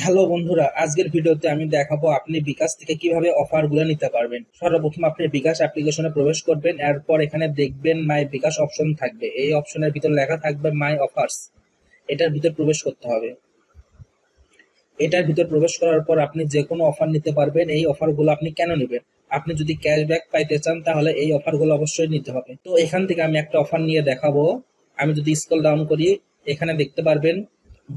Hello বন্ধুরা, আজকের ভিডিওতে আমি দেখাবো আপনি বিকাশ থেকে কিভাবে অফারগুলো নিতে পারবেন। সর্বপ্রথম আপনি বিকাশ অ্যাপ্লিকেশনে প্রবেশ করবেন, এরপর এখানে দেখবেন মাই বিকাশ অপশন থাকবে। এই অপশনের ভিতর লেখা থাকবে মাই অফার্স। এটার ভিতর প্রবেশ করতে হবে। এটার ভিতর প্রবেশ করার পর আপনি যে কোনো অফার নিতে পারবেন। এই অফারগুলো আপনি কেন নেবেন? আপনি যদি ক্যাশব্যাক পাইতে চান তাহলে এই অফারগুলো অবশ্যই নিতে হবে। তো এখান থেকে আমি একটা অফার নিয়ে দেখাবো। আমি যদি স্ক্রল ডাউন করি, এখানে দেখতে পারবেন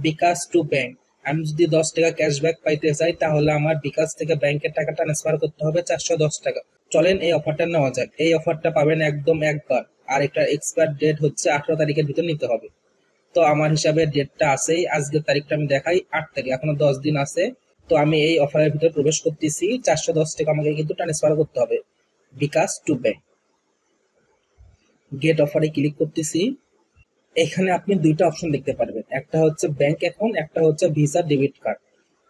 বিকাশ টু ব্যাংক। আমি যদি 10 টাকা ক্যাশব্যাক পাইতে চাই তাহলে আমার বিকাশ থেকে ব্যাংকের টাকা ট্রান্সফার করতে হবে 410 টাকা। চলেন এই অফারটা নেওয়া যাক। এই অফারটা পাবেন একদম একবার, আর একটা এক্সপায়ার ডেট হচ্ছে 18 তারিখের ভিতর নিতে হবে। তো আমার হিসাবে ডেটটা আছেই, আজকের তারিখটা আমি দেখাই 8 তারিখ, এখনো 10 দিন আছে। তো আমি এই অফারের ভিতরে প্রবেশ করতেছি। 410 টাকা আমাকে কিন্তু ট্রান্সফার করতে হবে বিকাশ টু ব্যাংক। গেট অফারে ক্লিক করতেছি। এখানে আপনি দুইটা অপশন দেখতে পারবেন, একটা হচ্ছে ব্যাংক অ্যাকাউন্ট, একটা হচ্ছে ভিসা ডেবিট কার্ড।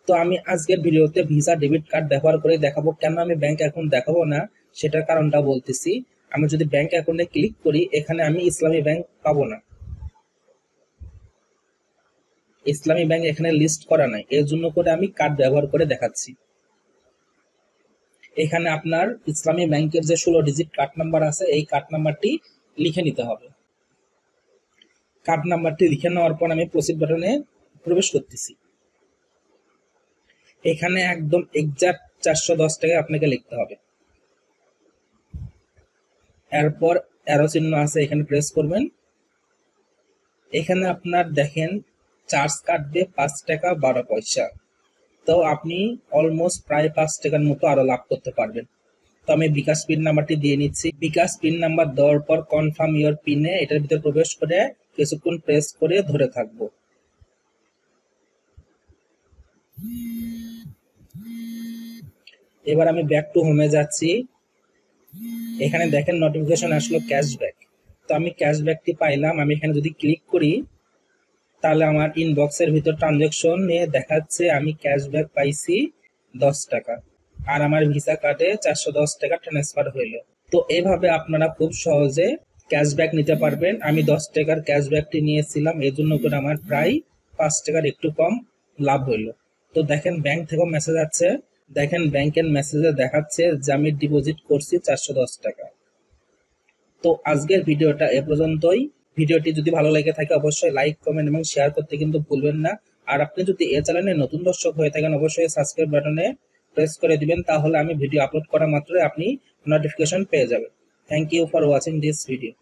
তো আমি আজকের ভিডিওতে ভিসা ডেবিট কার্ড ব্যবহার করে দেখাবো। কেন আমি ব্যাংক অ্যাকাউন্ট দেখাবো না সেটার কারণটা বলতেছি। আমি যদি ব্যাংক অ্যাকাউন্টে ক্লিক করি, এখানে আমি ইসলামী ব্যাংক পাবো না। ইসলামী ব্যাংক এখানে লিস্ট করা নাই, এর জন্য করে আমি কার্ড ব্যবহার করে দেখাচ্ছি। এখানে আপনার ইসলামী ব্যাংকের যে 16 ডিজিট কার্ড নাম্বার আছে, এই কার্ড নাম্বারটি লিখে নিতে হবে। কার্ড নাম্বারটি লিখে নেওয়ার পর আমি প্রসিড বাটনে প্রবেশ করতেছি। এখানে একদম এক্সাক্ট 410 টাকা আপনাকে লিখতে হবে। এরপর অ্যারো চিহ্ন আছে, এখানে প্রেস করবেন। এখানে আপনার দেখেন চার্জ কাটবে 5 টাকা 12 পয়সা। তো আপনি অলমোস্ট প্রায় 5 টাকার মতো আরো লাভ করতে পারবেন। তো আমি বিকাশ পিন নাম্বারটি দিয়ে নিচ্ছি। বিকাশ পিন নাম্বার দেওয়ার পর কনফার্ম ইওর পিনে এটার ভিতরে প্রবেশ করে কিছুক্ষণ প্রেস করে ধরে থাকবো। এবার আমি ব্যাক টু হোমে যাচ্ছি। এখানে দেখেন নোটিফিকেশন আসলো ক্যাশব্যাক। তো আমি ক্যাশব্যাকটি পাইলাম। আমি এখানে যদি ক্লিক করি তাহলে আমার ইনবক্সের ভিতর ট্রানজাকশন নিয়ে দেখাচ্ছে আমি ক্যাশব্যাক পাইছি 10 টাকা, আর আমার ভিসা কার্ডে 410 টাকা ট্রান্সফার হইলো। তো এভাবে আপনারা খুব সহজে ক্যাশব্যাক নিতে পারবেন। আমি 10 টাকার ক্যাশব্যাকটি নিয়েছিলাম, এর জন্য করে আমার প্রায় 5 টাকার একটু কম লাভ হইলো। তো দেখেন ব্যাংক থেকেও মেসেজ আছে। দেখেন ব্যাংকের মেসেজে দেখাচ্ছে যে আমি ডিপোজিট করছি 410 টাকা। তো আজকের ভিডিওটা এ পর্যন্তই। ভিডিওটি যদি ভালো লেগে থাকে অবশ্যই লাইক, কমেন্ট এবং শেয়ার করতে কিন্তু ভুলবেন না। আর আপনি যদি এই চ্যানেলে নতুন দর্শক হয়ে থাকেন অবশ্যই সাবস্ক্রাইব বাটনে প্রেস করে দিবেন, তাহলে আমি ভিডিও আপলোড করা মাত্রই আপনি নোটিফিকেশন পেয়ে যাবেন। Thank you for watching this video.